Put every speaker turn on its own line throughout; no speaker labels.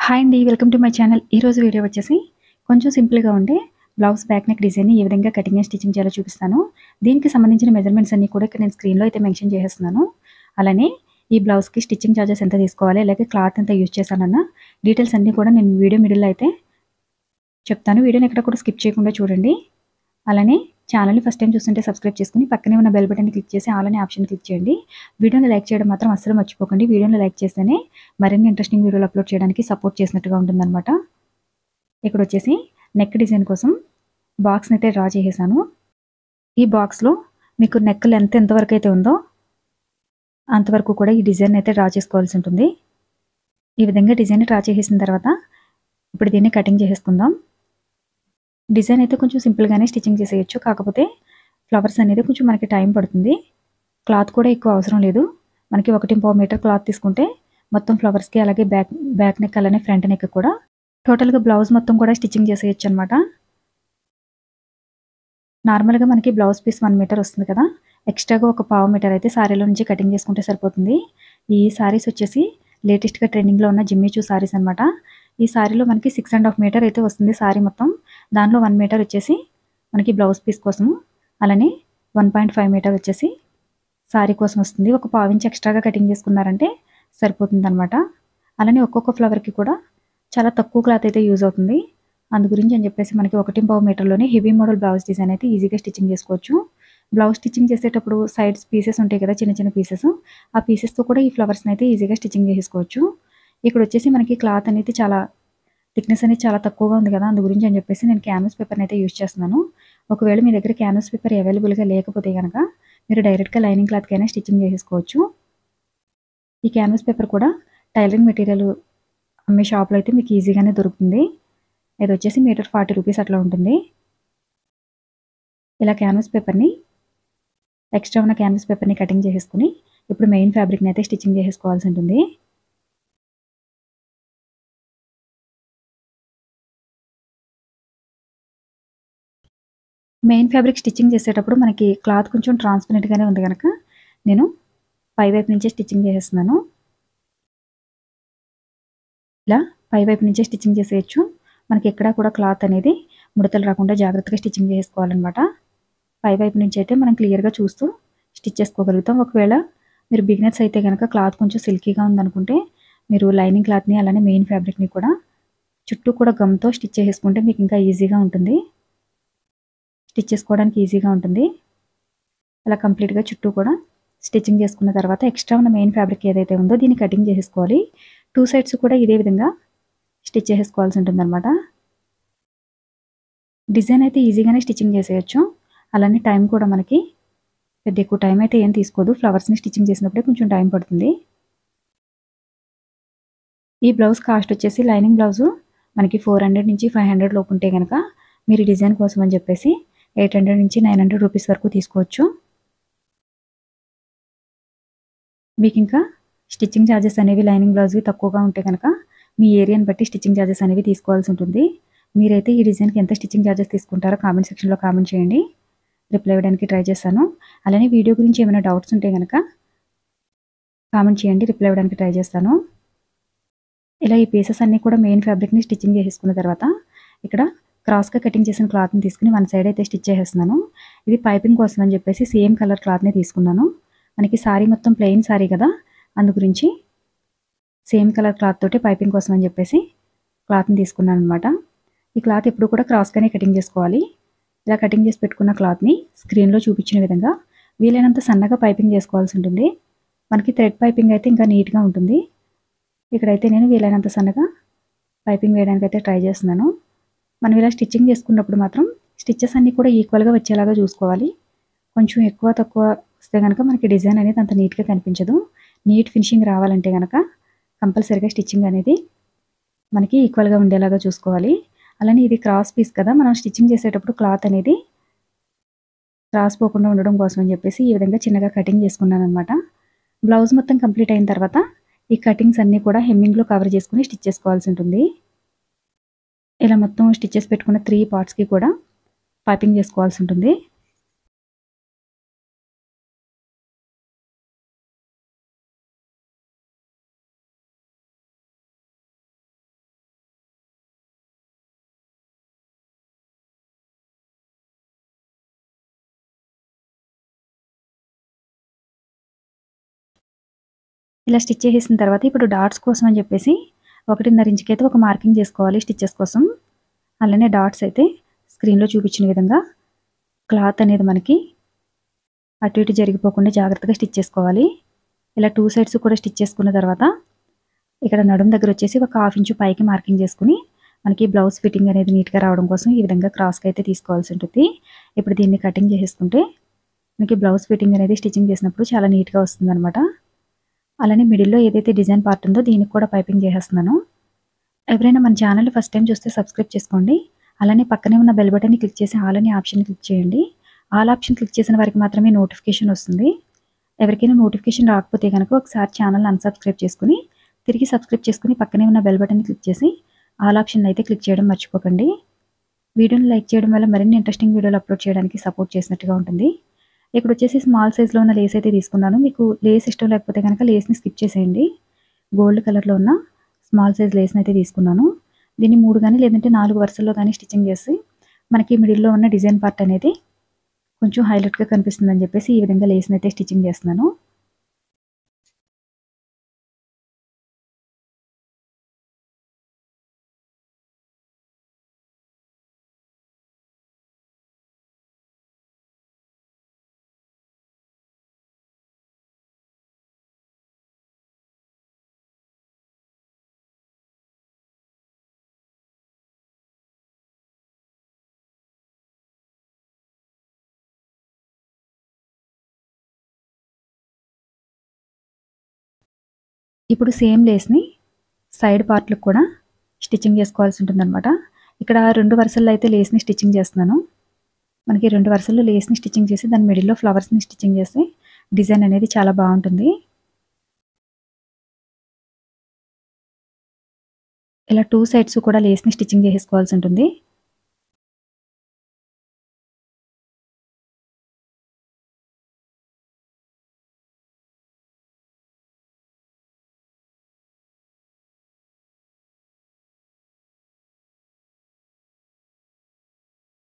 Hi అండి. Welcome to my channel. ఈరోజు video వచ్చేసి కొంచెం సింపుల్‌గా ఉండే బ్లౌజ్ బ్యాక్ నెక్ డిజైన్‌ని ఏ విధంగా కటింగ్ అండ్ స్టిచ్చింగ్ చేయాలో చూపిస్తాను. దీనికి సంబంధించిన మెజర్‌మెంట్స్ అన్నీ కూడా ఇక్కడ నేను స్క్రీన్‌లో అయితే మెన్షన్ చేసేస్తున్నాను. అలానే ఈ బ్లౌజ్‌కి స్టిచ్చింగ్ చార్జెస్ ఎంత తీసుకోవాలి, అలాగే క్లాత్ ఎంత యూజ్ చేశానన్న డీటెయిల్స్ అన్నీ కూడా నేను వీడియో మిడిల్‌లో అయితే చెప్తాను. వీడియోని ఎక్కడ కూడా స్కిప్ చేయకుండా చూడండి. అలానే ఛానల్‌ని ఫస్ట్ టైం చూస్తుంటే సబ్స్క్రైబ్ చేసుకొని పక్కనే ఉన్న బెల్ బటన్‌ని క్లిక్ చేసి ఆల్ అనే ఆప్షన్ క్లిక్ చేయండి. వీడియోని లైక్ చేయడం మాత్రం అస్సలు మర్చిపోకండి. వీడియోని లైక్ చేస్తేనే మరిన్ని ఇంట్రెస్టింగ్ వీడియోలు అప్లోడ్ చేయడానికి సపోర్ట్ చేసినట్టుగా ఉంటుందన్నమాట. ఇక్కడొచ్చేసి నెక్ డిజైన్ కోసం బాక్స్‌ని అయితే డ్రా చేసేసాను. ఈ బాక్స్‌లో మీకు నెక్ లెంత్ ఎంతవరకు అయితే ఉందో అంతవరకు కూడా ఈ డిజైన్ అయితే డ్రా చేసుకోవాల్సి ఉంటుంది. ఈ విధంగా డిజైన్ డ్రా చేసేసిన తర్వాత ఇప్పుడు దీన్ని కటింగ్ చేసేసుకుందాం. డిజైన్ అయితే కొంచెం సింపుల్‌గానే స్టిచ్చింగ్ చేసేయొచ్చు. కాకపోతే ఫ్లవర్స్ అనేది కొంచెం మనకి టైం పడుతుంది. క్లాత్ కూడా ఎక్కువ అవసరం లేదు. మనకి 1.5 మీటర్ క్లాత్ తీసుకుంటే మొత్తం ఫ్లవర్స్‌కి అలాగే బ్యాక్ నెక్ అలానే ఫ్రంట్ నెక్ కూడా టోటల్‌గా బ్లౌజ్ మొత్తం కూడా స్టిచ్చింగ్ చేసేయొచ్చనమాట. నార్మల్‌గా మనకి బ్లౌజ్ పీస్ 1 మీటర్ వస్తుంది కదా! ఎక్స్‌ట్రాగా ఒక పావు మీటర్ అయితే సారీలో నుంచి కటింగ్ చేసుకుంటే సరిపోతుంది. ఈ సారీస్ వచ్చేసి లేటెస్ట్‌గా ట్రెండింగ్‌లో ఉన్న జిమ్మీ చూ సారీస్ అనమాట. ఈ సారీలో మనకి 6½ మీటర్ అయితే వస్తుంది సారీ మొత్తం. దానిలో 1 మీటర్ వచ్చేసి మనకి బ్లౌజ్ పీస్ కోసము, అలానే 1.5 మీటర్ వచ్చేసి సారీ కోసం వస్తుంది. ఒక పావించి ఎక్స్‌ట్రాగా కటింగ్ చేసుకున్నారంటే సరిపోతుందనమాట. అలానే ఒక్కొక్క ఫ్లవర్‌కి కూడా చాలా తక్కువ క్లాత్ అయితే యూజ్ అవుతుంది. అందు గురించి అని చెప్పేసి మనకి 1.5 మీటర్‌లోనే హెవీ మోడల్ బ్లౌజ్ డిజైన్ అయితే ఈజీగా స్టిచ్చింగ్ చేసుకోవచ్చు. బ్లౌజ్ స్టిచ్చింగ్ చేసేటప్పుడు సైడ్స్ పీసెస్ ఉంటాయి కదా! చిన్న చిన్న పీసెస్. ఆ పీసెస్‌తో కూడా ఈ ఫ్లవర్స్‌ని అయితే ఈజీగా స్టిచ్చింగ్ చేసేసుకోవచ్చు. ఇక్కడొచ్చేసి మనకి క్లాత్ అనేది చాలా థిక్‌నెస్ అనేది చాలా తక్కువగా ఉంది కదా! అందు గురించి అని చెప్పేసి నేను క్యాన్వాస్ పేపర్‌ని అయితే యూజ్ చేస్తున్నాను. ఒకవేళ మీ దగ్గర క్యాన్వాస్ పేపర్ అవైలబుల్‌గా లేకపోతే గనక మీరు డైరెక్ట్‌గా లైనింగ్ క్లాత్‌కైనా స్టిచ్చింగ్ చేసేసుకోవచ్చు. ఈ క్యాన్వాస్ పేపర్ కూడా టైలరింగ్ మెటీరియల్ అమ్మే షాప్‌లో అయితే మీకు ఈజీగానే దొరుకుతుంది. ఇదొచ్చేసి మీటర్ 40 రూపీస్ అట్లా ఉంటుంది. ఇలా క్యాన్వాస్ పేపర్‌ని ఎక్స్ట్రా ఉన్న క్యాన్వాస్ పేపర్‌ని కటింగ్ చేసేసుకొని ఇప్పుడు మెయిన్ ఫ్యాబ్రిక్‌ని అయితే స్టిచ్చింగ్ చేసేసుకోవాల్సి ఉంటుంది. మెయిన్ ఫ్యాబ్రిక్ స్టిచ్చింగ్ చేసేటప్పుడు మనకి క్లాత్ కొంచెం ట్రాన్స్పరెంట్‌గానే ఉంది గనక నేను పై వైపు నుంచే స్టిచ్చింగ్ చేసేస్తున్నాను. ఇలా పై వైపు నుంచే స్టిచ్చింగ్ చేసేయొచ్చు. మనకి ఎక్కడా కూడా క్లాత్ అనేది ముడతలు రాకుండా జాగ్రత్తగా స్టిచ్చింగ్ చేసుకోవాలనమాట. పై వైపు నుంచి అయితే మనం క్లియర్‌గా చూస్తూ స్టిచ్ చేసుకోగలుగుతాం. ఒకవేళ మీరు బిగినర్స్ అయితే గనక క్లాత్ కొంచెం సిల్కీగా ఉందనుకుంటే మీరు లైనింగ్ క్లాత్‌ని అలానే మెయిన్ ఫ్యాబ్రిక్‌ని కూడా చుట్టూ కూడా గమ్‌తో స్టిచ్ చేసేసుకుంటే మీకు ఇంకా ఈజీగా ఉంటుంది. స్టిచ్ చేసుకోవడానికి ఈజీగా ఉంటుంది. అలా కంప్లీట్‌గా చుట్టూ కూడా స్టిచ్చింగ్ చేసుకున్న తర్వాత ఎక్స్ట్రా ఉన్న మెయిన్ ఫ్యాబ్రిక్ ఏదైతే ఉందో దీన్ని కటింగ్ చేసేసుకోవాలి. 2 సైడ్స్ కూడా ఇదే విధంగా స్టిచ్ చేసేసుకోవాల్సి ఉంటుందన్నమాట. డిజైన్ అయితే ఈజీగానే స్టిచ్చింగ్ చేసేయొచ్చు. అలానే టైం కూడా మనకి పెద్ద ఎక్కువ టైం అయితే ఏం తీసుకోదు. ఫ్లవర్స్‌ని స్టిచ్చింగ్ చేసినప్పుడే కొంచెం టైం పడుతుంది. ఈ బ్లౌజ్ కాస్ట్ వచ్చేసి లైనింగ్ బ్లౌజు మనకి 400 నుంచి 500 లోపు ఉంటే గనక మీరు డిజైన్ కోసం అని చెప్పేసి 800 నుంచి 900 రూపీస్ వరకు తీసుకోవచ్చు. మీకింకా స్టిచ్చింగ్ చార్జెస్ అనేవి లైనింగ్ బ్లౌజ్‌వి తక్కువగా ఉంటే గనక మీ ఏరియాని బట్టి స్టిచ్చింగ్ చార్జెస్ అనేవి తీసుకోవాల్సి ఉంటుంది. మీరైతే ఈ డిజైన్‌కి ఎంత స్టిచ్చింగ్ చార్జెస్ తీసుకుంటారో కామెంట్ సెక్షన్‌లో కామెంట్ చేయండి. రిప్లై ఇవ్వడానికి ట్రై చేస్తాను. అలానే వీడియో గురించి ఏమైనా డౌట్స్ ఉంటే గనక కామెంట్ చేయండి. రిప్లై ఇవ్వడానికి ట్రై చేస్తాను. ఇలా ఈ పీసెస్ అన్నీ కూడా మెయిన్ ఫ్యాబ్రిక్‌ని స్టిచ్చింగ్ చేసేసుకున్న తర్వాత ఇక్కడ క్రాస్‌గా కటింగ్ చేసిన క్లాత్‌ని తీసుకొని వన్ సైడ్ అయితే స్టిచ్ చేసేస్తున్నాను. ఇది పైపింగ్ కోసం అని చెప్పేసి సేమ్ కలర్ క్లాత్‌ని తీసుకున్నాను. మనకి సారీ మొత్తం ప్లెయిన్ సారీ కదా! అందు గురించి సేమ్ కలర్ క్లాత్ తోటి పైపింగ్ కోసం అని చెప్పేసి క్లాత్‌ని తీసుకున్నాననమాట. ఈ క్లాత్ ఎప్పుడు కూడా క్రాస్‌గానే కటింగ్ చేసుకోవాలి. ఇలా కటింగ్ చేసి పెట్టుకున్న క్లాత్‌ని స్క్రీన్‌లో చూపించిన విధంగా వీలైనంత సన్నగా పైపింగ్ చేసుకోవాల్సి ఉంటుంది. మనకి థ్రెడ్ పైపింగ్ అయితే ఇంకా నీట్‌గా ఉంటుంది. ఇక్కడైతే నేను వీలైనంత సన్నగా పైపింగ్ వేయడానికైతే ట్రై చేస్తున్నాను. మనం ఇలా స్టిచ్చింగ్ చేసుకున్నప్పుడు మాత్రం స్టిచెస్ అన్నీ కూడా ఈక్వల్‌గా వచ్చేలాగా చూసుకోవాలి. కొంచెం ఎక్కువ తక్కువ వస్తే గనక మనకి డిజైన్ అనేది అంత నీట్‌గా కనిపించదు. నీట్ ఫినిషింగ్ రావాలంటే గనక కంపల్సరీగా స్టిచ్చింగ్ అనేది మనకి ఈక్వల్‌గా ఉండేలాగా చూసుకోవాలి. అలానే ఇది క్రాస్ పీస్ కదా! మనం స్టిచ్చింగ్ చేసేటప్పుడు క్లాత్ అనేది క్రాస్ పోకుండా ఉండడం కోసం అని చెప్పేసి ఈ విధంగా చిన్నగా కటింగ్ చేసుకున్నాననమాట. బ్లౌజ్ మొత్తం కంప్లీట్ అయిన తర్వాత ఈ కటింగ్స్ అన్నీ కూడా హెమ్మింగ్‌లో కవర్ చేసుకొని స్టిచ్ చేసుకోవాల్సి ఉంటుంది. ఇలా మొత్తం స్టిచెస్ పెట్టుకున్న 3 పార్ట్స్‌కి కూడా పైపింగ్ చేసుకోవాల్సి ఉంటుంది. ఇలా స్టిచ్ చేసేసిన తర్వాత ఇప్పుడు డాట్స్ కోసం అని చెప్పేసి 1.5 ఇంచుకి అయితే ఒక మార్కింగ్ చేసుకోవాలి స్టిచ్చెస్ కోసం. అలానే డాట్స్ అయితే స్క్రీన్లో చూపించిన విధంగా క్లాత్ అనేది మనకి అటు ఇటు జరిగిపోకుండా జాగ్రత్తగా స్టిచ్ చేసుకోవాలి. ఇలా 2 సైడ్స్ కూడా స్టిచ్ చేసుకున్న తర్వాత ఇక్కడ నడుం దగ్గర వచ్చేసి ఒక 1/2 ఇంచు పైకి మార్కింగ్ చేసుకుని మనకి బ్లౌజ్ ఫిట్టింగ్ అనేది నీట్గా రావడం కోసం ఈ విధంగా క్రాస్గా అయితే తీసుకోవాల్సి ఉంటుంది. ఇప్పుడు దీన్ని కటింగ్ చేసేసుకుంటే మనకి బ్లౌజ్ ఫిట్టింగ్ అనేది స్టిచ్చింగ్ చేసినప్పుడు చాలా నీట్గా వస్తుందన్నమాట. అలానే మిడిల్లో ఏదైతే డిజైన్ పార్ట్ ఉందో దీనికి కూడా పైపింగ్ చేసేస్తున్నాను. ఎవరైనా మన ఛానల్ ఫస్ట్ టైం చూస్తే సబ్స్క్రైబ్ చేసుకోండి. అలానే పక్కనే ఉన్న బెల్ బటన్ని క్లిక్ చేసి ఆల్ అనే ఆప్షన్ క్లిక్ చేయండి. ఆల్ ఆప్షన్ క్లిక్ చేసిన వారికి మాత్రమే నోటిఫికేషన్ వస్తుంది. ఎవరికైనా నోటిఫికేషన్ రాకపోతే కనుక ఒకసారి ఛానల్ అన్సబ్స్క్రైబ్ చేసుకుని తిరిగి సబ్స్క్రైబ్ చేసుకుని పక్కనే ఉన్న బెల్ బటన్ని క్లిక్ చేసి ఆల్ ఆప్షన్ అయితే క్లిక్ చేయడం మర్చిపోకండి. వీడియోని లైక్ చేయడం వల్ల మరిన్ని ఇంట్రెస్టింగ్ వీడియోలు అప్లోడ్ చేయడానికి సపోర్ట్ చేసినట్టుగా ఉంటుంది. ఇక్కడ వచ్చేసి స్మాల్ సైజ్లో ఉన్న లేస్ అయితే తీసుకున్నాను. మీకు లేస్ ఇష్టం లేకపోతే కనుక లేస్ని స్కిప్ చేసేయండి. గోల్డ్ కలర్లో ఉన్న స్మాల్ సైజ్ లేస్ని అయితే తీసుకున్నాను. దీన్ని 3 కానీ లేదంటే 4 వరుసల్లో కానీ స్టిచ్చింగ్ చేసి మనకి మిడిల్లో ఉన్న డిజైన్ పార్ట్ అనేది కొంచెం హైలైట్గా కనిపిస్తుందని చెప్పేసి ఈ విధంగా లేస్ని అయితే స్టిచ్చింగ్ చేస్తున్నాను. ఇప్పుడు సేమ్ లేస్ని సైడ్ పార్ట్లకు కూడా స్టిచ్చింగ్ చేసుకోవాల్సి ఉంటుందన్నమాట. ఇక్కడ 2 వరుసల్లో అయితే లేస్ని స్టిచ్చింగ్ చేస్తున్నాను. మనకి 2 వరుసల్లో లేస్ని స్టిచ్చింగ్ చేసి దాని మిడిల్లో ఫ్లవర్స్ని స్టిచ్చింగ్ చేసి డిజైన్ అనేది చాలా బాగుంటుంది. ఇలా 2 సైడ్స్ కూడా లేస్ని స్టిచ్చింగ్ చేసుకోవాల్సి ఉంటుంది.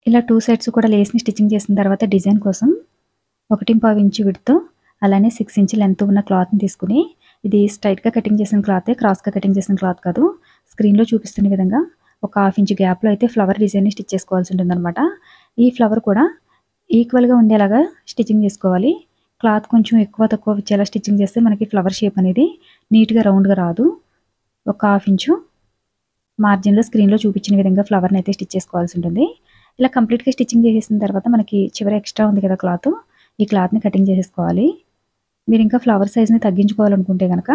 ఇలా 2 సైడ్స్ కూడా లేస్ని స్టిచ్చింగ్ చేసిన తర్వాత డిజైన్ కోసం 1.5 ఇంచు విడ్త్ అలానే 6 ఇంచు లెంత్ ఉన్న క్లాత్ని తీసుకుని ఇది స్ట్రైట్గా కటింగ్ చేసిన క్లాతే, క్రాస్గా కటింగ్ చేసిన క్లాత్ కాదు. స్క్రీన్లో చూపిస్తున్న విధంగా ఒక 1/2 ఇంచు గ్యాప్లో అయితే ఫ్లవర్ డిజైన్ని స్టిచ్ చేసుకోవాల్సి ఉంటుందన్నమాట. ఈ ఫ్లవర్ కూడా ఈక్వల్గా ఉండేలాగా స్టిచ్చింగ్ చేసుకోవాలి. క్లాత్ కొంచెం ఎక్కువ తక్కువ వచ్చేలా స్టిచ్చింగ్ చేస్తే మనకి ఫ్లవర్ షేప్ అనేది నీట్గా రౌండ్గా రాదు. ఒక 1/2 ఇంచు మార్జిన్లో స్క్రీన్లో చూపించిన విధంగా ఫ్లవర్ని అయితే స్టిచ్ చేసుకోవాల్సి ఉంటుంది. ఇలా కంప్లీట్గా స్టిచ్చింగ్ చేసేసిన తర్వాత మనకి చివరి ఎక్స్ట్రా ఉంది కదా క్లాత్, ఈ క్లాత్ని కటింగ్ చేసేసుకోవాలి. మీరు ఇంకా ఫ్లవర్ సైజ్ని తగ్గించుకోవాలనుకుంటే కనుక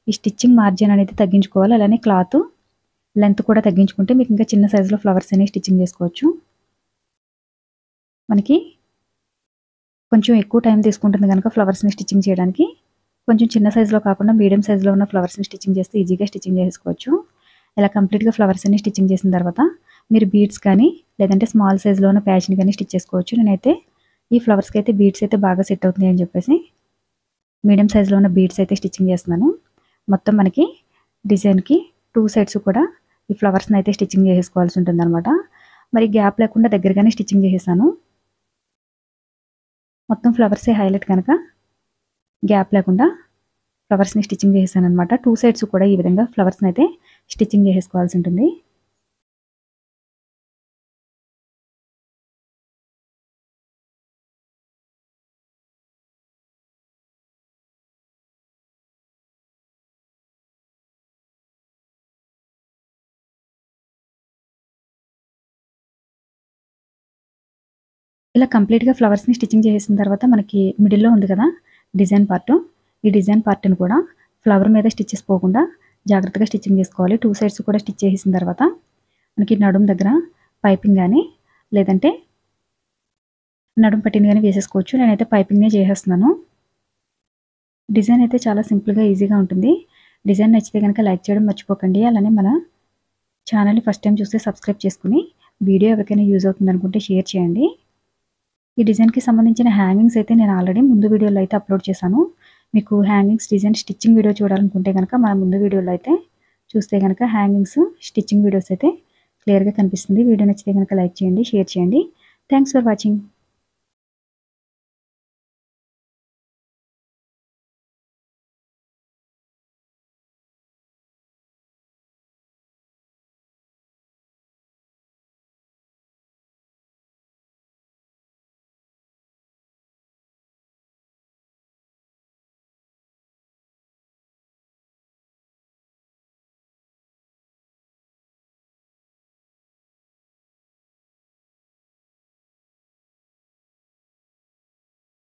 ఈ స్టిచ్చింగ్ మార్జిన్ అనేది తగ్గించుకోవాలి. అలానే క్లాత్ లెంత్ కూడా తగ్గించుకుంటే మీకు ఇంకా చిన్న సైజులో ఫ్లవర్స్ అనేవి స్టిచ్చింగ్ చేసుకోవచ్చు. మనకి కొంచెం ఎక్కువ టైం తీసుకుంటుంది కనుక ఫ్లవర్స్ని స్టిచ్చింగ్ చేయడానికి కొంచెం చిన్న సైజులో కాకుండా మీడియం సైజులో ఉన్న ఫ్లవర్స్ని స్టిచ్చింగ్ చేస్తే ఈజీగా స్టిచ్చింగ్ చేసుకోవచ్చు. ఇలా కంప్లీట్గా ఫ్లవర్స్ అన్ని స్టిచ్చింగ్ చేసిన తర్వాత మీరు బీడ్స్ కానీ లేదంటే స్మాల్ సైజులో ఉన్న ప్యాచ్ని కానీ స్టిచ్ చేసుకోవచ్చు. నేనైతే ఈ ఫ్లవర్స్కి అయితే బీడ్స్ అయితే బాగా సెట్ అవుతుంది అని చెప్పేసి మీడియం సైజులో ఉన్న బీడ్స్ అయితే స్టిచ్చింగ్ చేస్తున్నాను. మొత్తం మనకి డిజైన్కి 2 సైడ్స్ కూడా ఈ ఫ్లవర్స్ని అయితే స్టిచ్చింగ్ చేసుకోవాల్సి ఉంటుంది అనమాట. మరి గ్యాప్ లేకుండా దగ్గరగానే స్టిచ్చింగ్ చేసేసాను. మొత్తం ఫ్లవర్సే హైలైట్ కనుక గ్యాప్ లేకుండా ఫ్లవర్స్ని స్టిచ్చింగ్ చేసేసాను అనమాట. 2 సైడ్స్ కూడా ఈ విధంగా ఫ్లవర్స్ని అయితే స్టిచ్చింగ్ చేసుకోవాల్సి ఉంటుంది. ఇలా కంప్లీట్గా ఫ్లవర్స్ని స్టిచ్చింగ్ చేసిన తర్వాత మనకి మిడిల్లో ఉంది కదా డిజైన్ పార్ట్, ఈ డిజైన్ పార్ట్ని కూడా ఫ్లవర్ మీద స్టిచ్చెస్ పోకుండా జాగ్రత్తగా స్టిచ్చింగ్ చేసుకోవాలి. 2 సైడ్స్ కూడా స్టిచ్ చేసిన తర్వాత మనకి నడుం దగ్గర పైపింగ్ కానీ లేదంటే నడుం పట్టిని కానీ వేసేసుకోవచ్చు. నేనైతే పైపింగ్నే చేసేస్తున్నాను. డిజైన్ అయితే చాలా సింపుల్గా ఈజీగా ఉంటుంది. డిజైన్ నచ్చితే కనుక లైక్ చేయడం మర్చిపోకండి. అలానే మన ఛానల్ని ఫస్ట్ టైం చూస్తే సబ్స్క్రైబ్ చేసుకుని వీడియో ఎవరికైనా యూజ్ అవుతుంది అనుకుంటే షేర్ చేయండి. ఈ డిజైన్కి సంబంధించిన హ్యాంగింగ్స్ అయితే నేను ఆల్రెడీ ముందు వీడియోలో అయితే అప్లోడ్ చేశాను. మీకు హ్యాంగింగ్స్ డిజైన్ స్టిచ్చింగ్ వీడియో చూడాలనుకుంటే కనుక మన ముందు వీడియోలో అయితే చూస్తే కనుక హ్యాంగింగ్స్ స్టిచ్చింగ్ వీడియోస్ అయితే క్లియర్గా కనిపిస్తుంది. వీడియో నచ్చితే కనుక లైక్ చేయండి, షేర్ చేయండి. Thanks for watching.